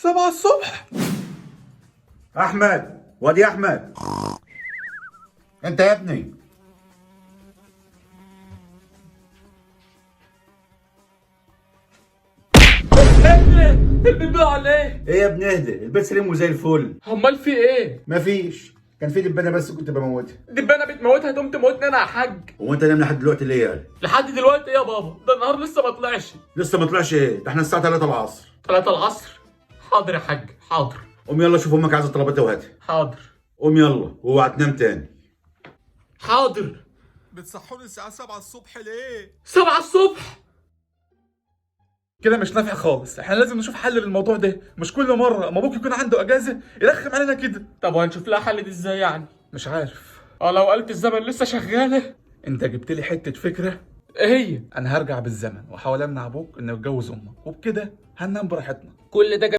7 الصبح. احمد، وادي احمد، انت يا ابني. البيت بقى على ايه؟ ايه يا ابني اهدى، البيت سليم وزي الفل. امال في ايه؟ مفيش، كان في دبانه بس كنت بموتها. دبانه بتموتها تقوم تموتني انا يا حاج؟ هو انت نايم لحد دلوقتي ليه يعني؟ لحد دلوقتي ايه يا بابا؟ ده النهار لسه ما طلعش. لسه ما طلعش ايه؟ ده احنا الساعه 3 العصر. 3 العصر. حاضر يا حاج، حاضر. قوم يلا شوف امك عايزه طلباتها وهاتها. حاضر. قوم يلا واوعى تنام تاني. حاضر. بتصحوني الساعة 7 الصبح ليه؟ 7 الصبح. كده مش نافع خالص، احنا لازم نشوف حل للموضوع ده، مش كل مره اما ابوك يكون عنده اجازه يرخم علينا كده. طب وهنشوف لها حل دي ازاي يعني؟ مش عارف. لو آلة الزمن لسه شغاله. انت جبت لي حته فكره. ايه هي؟ انا هرجع بالزمن واحاول امنع ابوك انه يتجوز امك، وبكده هننام براحتنا. كل ده